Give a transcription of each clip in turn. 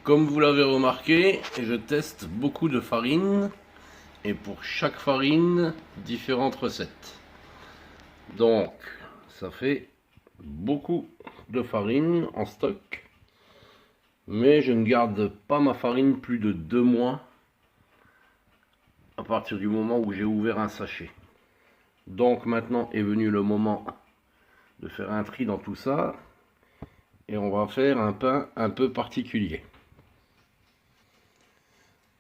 Comme vous l'avez remarqué, je teste beaucoup de farines et pour chaque farine, différentes recettes. Donc, ça fait beaucoup de farine en stock, mais je ne garde pas ma farine plus de 2 mois à partir du moment où j'ai ouvert un sachet. Donc maintenant est venu le moment de faire un tri dans tout ça et on va faire un pain un peu particulier.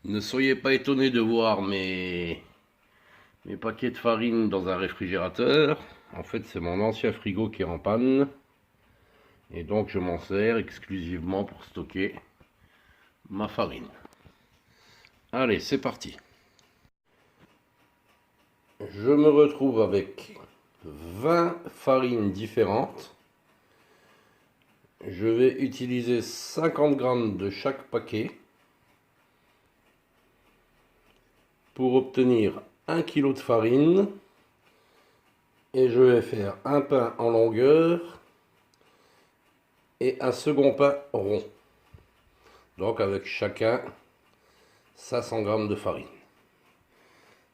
Ne soyez pas étonnés de voir mes paquets de farine dans un réfrigérateur. En fait, c'est mon ancien frigo qui est en panne. Et donc, je m'en sers exclusivement pour stocker ma farine. Allez, c'est parti. Je me retrouve avec 20 farines différentes. Je vais utiliser 50 g de chaque paquet pour obtenir 1 kg de farine, et je vais faire un pain en longueur et un second pain rond, donc avec chacun 500 g de farine.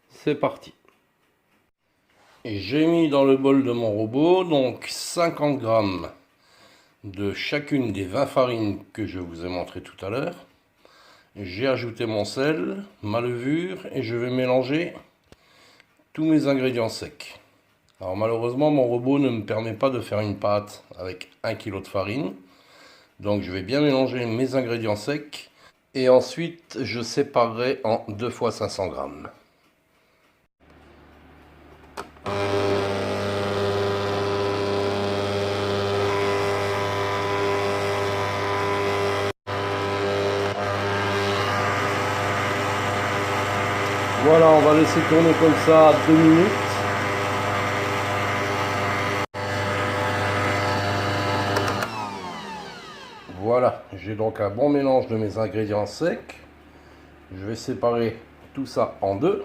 C'est parti. Et j'ai mis dans le bol de mon robot donc 50 g de chacune des 20 farines que je vous ai montré tout à l'heure. J'ai ajouté mon sel, ma levure et je vais mélanger tous mes ingrédients secs. Alors malheureusement mon robot ne me permet pas de faire une pâte avec 1 kg de farine. Donc je vais bien mélanger mes ingrédients secs et ensuite je séparerai en 2 fois 500 g. Voilà, on va laisser tourner comme ça 2 minutes. Voilà, j'ai donc un bon mélange de mes ingrédients secs. Je vais séparer tout ça en deux.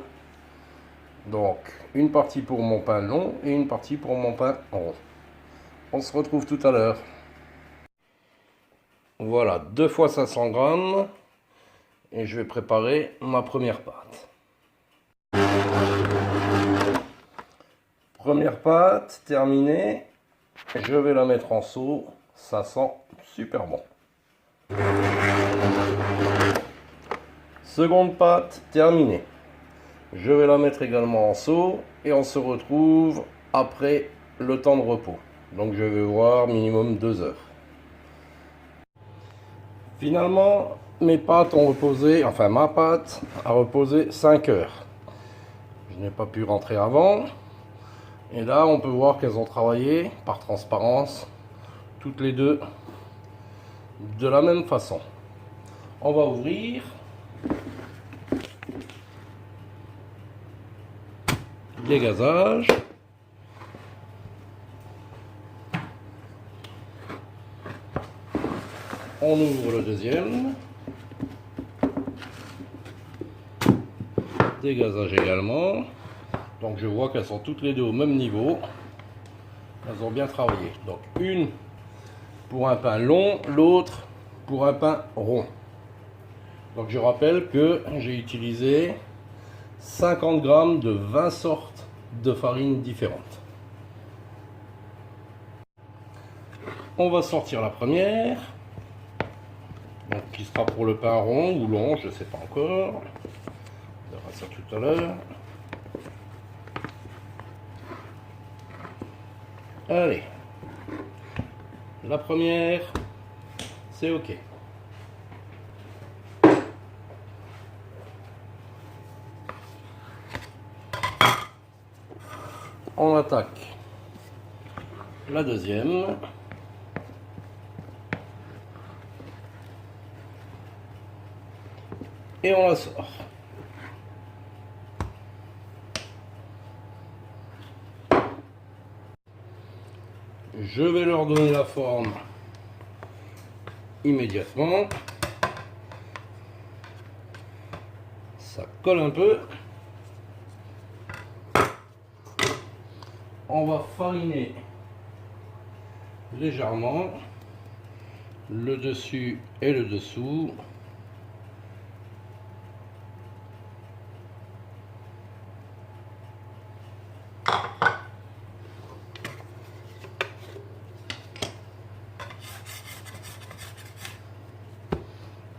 Donc, une partie pour mon pain long et une partie pour mon pain rond. On se retrouve tout à l'heure. Voilà, 2 fois 500 g. Et je vais préparer ma première pâte. Première pâte terminée, je vais la mettre en seau, ça sent super bon. Seconde pâte terminée, je vais la mettre également en seau et on se retrouve après le temps de repos. Donc je vais voir minimum 2 heures. Finalement, mes pâtes ont reposé, enfin ma pâte a reposé 5 heures. Je n'ai pas pu rentrer avant. Et là, on peut voir qu'elles ont travaillé par transparence, toutes les deux, de la même façon. On va ouvrir. Dégazage. On ouvre le deuxième. Dégazage également. Donc je vois qu'elles sont toutes les deux au même niveau. Elles ont bien travaillé. Donc une pour un pain long, l'autre pour un pain rond. Donc je rappelle que j'ai utilisé 50 g de 20 sortes de farines différentes. On va sortir la première. Donc qui sera pour le pain rond ou long, je ne sais pas encore. On verra ça tout à l'heure. Allez, la première, c'est OK. On attaque la deuxième. Et on la sort. Je vais leur donner la forme immédiatement. Ça colle un peu. On va fariner légèrement le dessus et le dessous.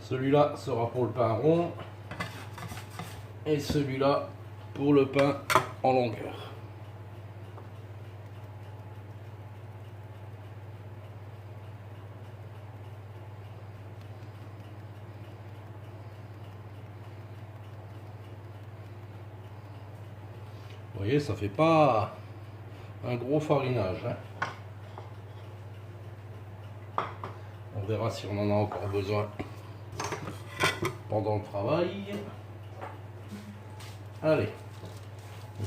Celui-là sera pour le pain rond et celui-là pour le pain en longueur. Vous voyez, ça fait pas un gros farinage, hein. On verra si on en a encore besoin pendant le travail. Allez,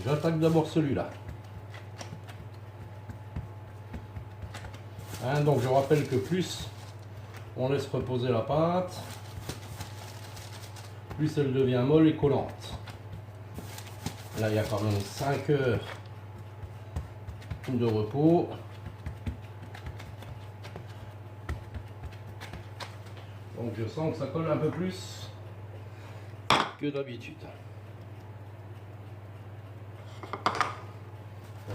j'attaque d'abord celui-là. Hein, donc je rappelle que plus on laisse reposer la pâte, plus elle devient molle et collante. Là, il y a quand même 5 heures de repos. Donc je sens que ça colle un peu plus que d'habitude.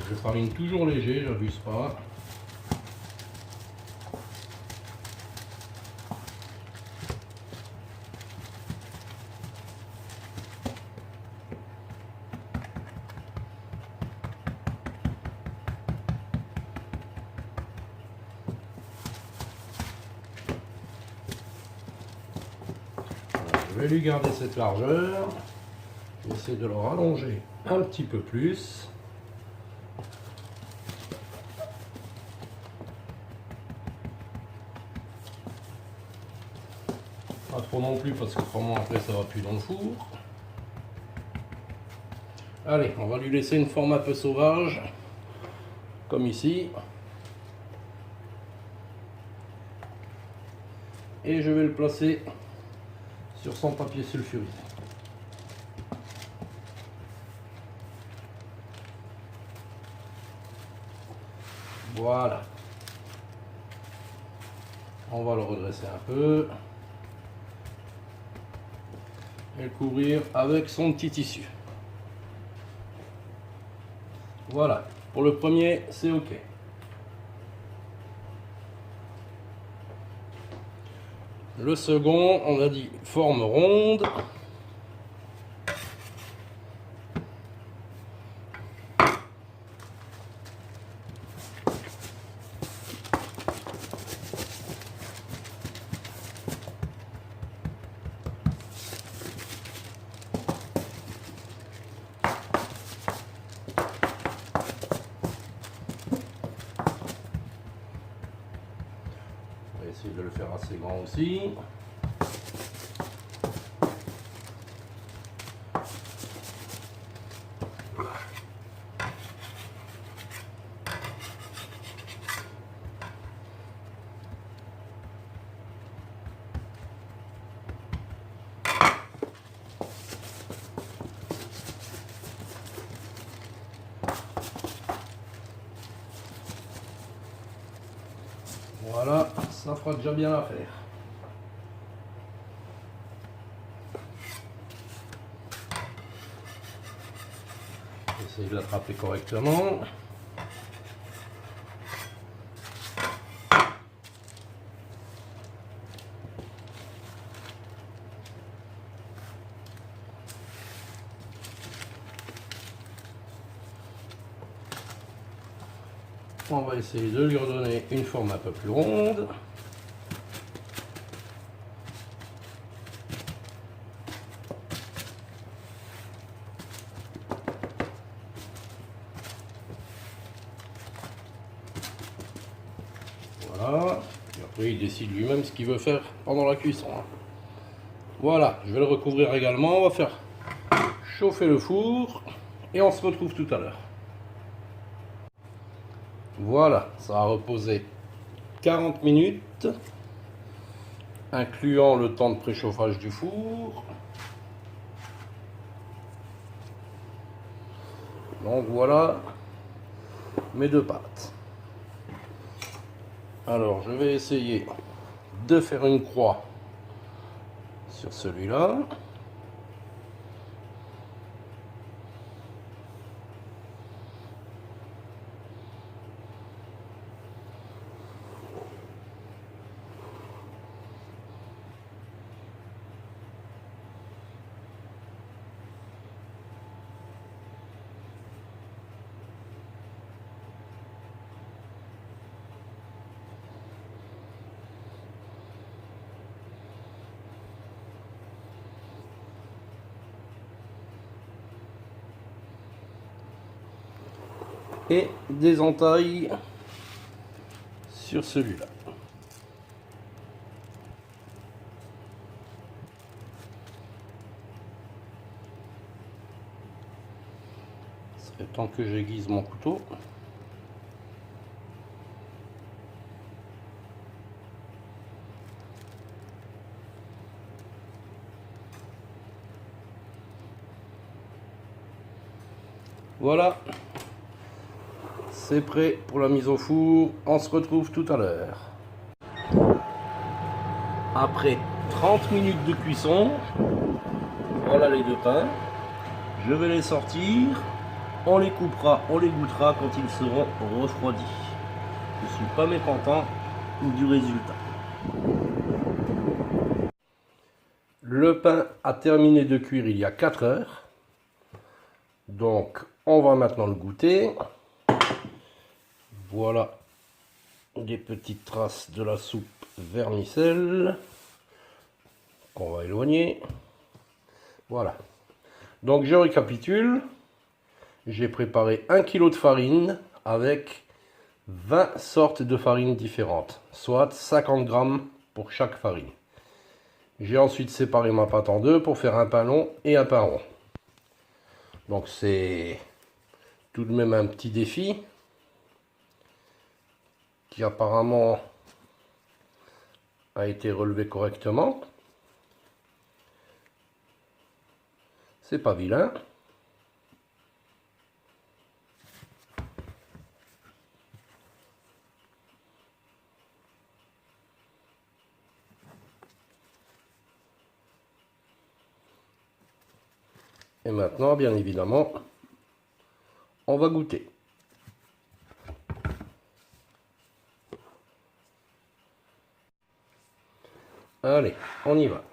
Je farine toujours léger, j'abuse pas. Je vais lui garder cette largeur. Je vais essayer de le rallonger un petit peu plus. Pas trop non plus parce que autrement après ça va plus dans le four. Allez, on va lui laisser une forme un peu sauvage, comme ici. Et je vais le placer sur son papier sulfurisé. Voilà. On va le redresser un peu. Et le couvrir avec son petit tissu. Voilà. Pour le premier, c'est OK. Le second, on a dit forme ronde. On va essayer de le faire assez grand aussi. Voilà, ça fera déjà bien l'affaire. Essayez de l'attraper correctement. On va essayer de lui redonner une forme un peu plus ronde. Voilà. Et après, il décide lui-même ce qu'il veut faire pendant la cuisson. Voilà, je vais le recouvrir également. On va faire chauffer le four et on se retrouve tout à l'heure. Voilà, ça a reposé 40 minutes, incluant le temps de préchauffage du four. Donc voilà mes deux pâtes. Alors je vais essayer de faire une croix sur celui-là. et des entailles sur celui-là. Ça fait temps que j'aiguise mon couteau. Voilà, c'est prêt pour la mise au four. On se retrouve tout à l'heure. Après 30 minutes de cuisson, voilà les 2 pains. Je vais les sortir. On les coupera, on les goûtera quand ils seront refroidis. Je suis pas mécontent du résultat. Le pain a terminé de cuire il y a 4 heures. Donc on va maintenant le goûter. Voilà des petites traces de la soupe vermicelle qu'on va éloigner. Voilà. Donc je récapitule. J'ai préparé 1 kg de farine avec 20 sortes de farines différentes, soit 50 g pour chaque farine. J'ai ensuite séparé ma pâte en deux pour faire un pain long et un pain rond. Donc c'est tout de même un petit défi qui apparemment a été relevé correctement. C'est pas vilain. Et maintenant, bien évidemment, on va goûter. Allez, on y va.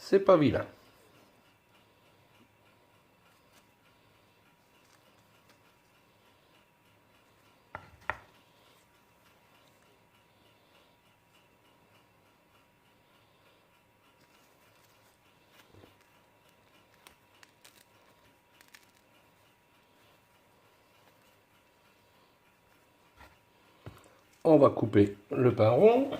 C'est pas vilain. On va couper le pain rond.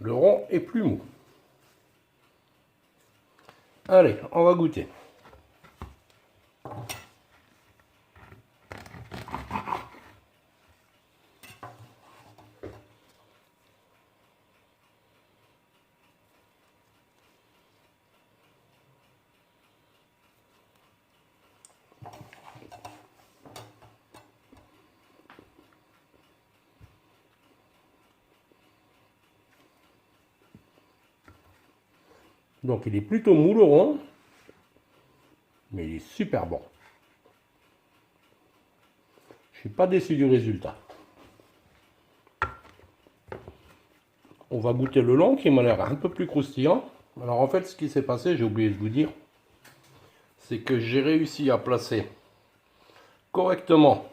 Le rond est plus mou. Allez, on va goûter. Donc il est plutôt mou le rond, mais il est super bon. Je suis pas déçu du résultat. On va goûter le long qui m'a l'air un peu plus croustillant. Alors en fait ce qui s'est passé, j'ai oublié de vous dire, c'est que j'ai réussi à placer correctement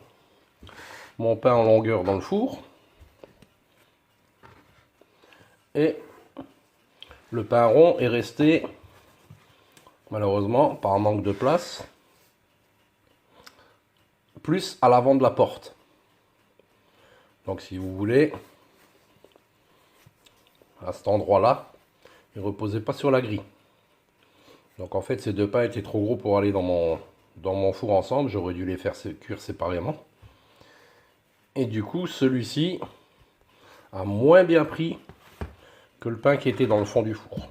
mon pain en longueur dans le four. Et le pain rond est resté, malheureusement, par manque de place, plus à l'avant de la porte. Donc si vous voulez, à cet endroit-là, il ne reposait pas sur la grille. Donc en fait, ces deux pains étaient trop gros pour aller dans mon four ensemble. J'aurais dû les faire cuire séparément. Et du coup, celui-ci a moins bien pris que le pain qui était dans le fond du four.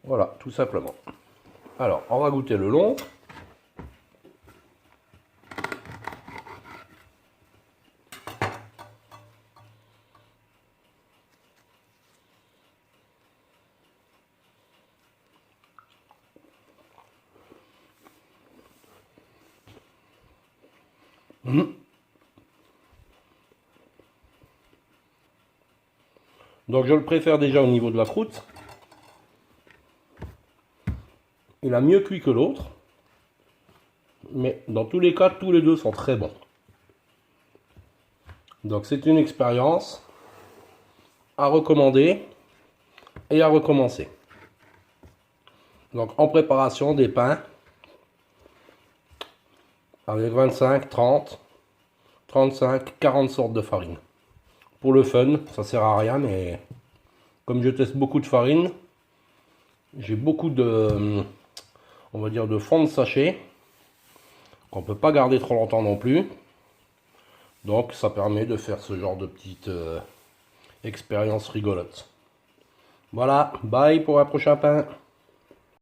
Voilà, tout simplement. Alors, on va goûter le long. Donc je le préfère déjà au niveau de la croûte. Il a mieux cuit que l'autre. Mais dans tous les cas, tous les deux sont très bons. Donc c'est une expérience à recommander et à recommencer. Donc en préparation des pains avec 25, 30, 35, 40 sortes de farine. Pour le fun, ça sert à rien, mais comme je teste beaucoup de farine, j'ai beaucoup de, on va dire, de fond de sachet qu'on peut pas garder trop longtemps non plus. Donc ça permet de faire ce genre de petite expérience rigolote. Voilà, bye pour un prochain pain.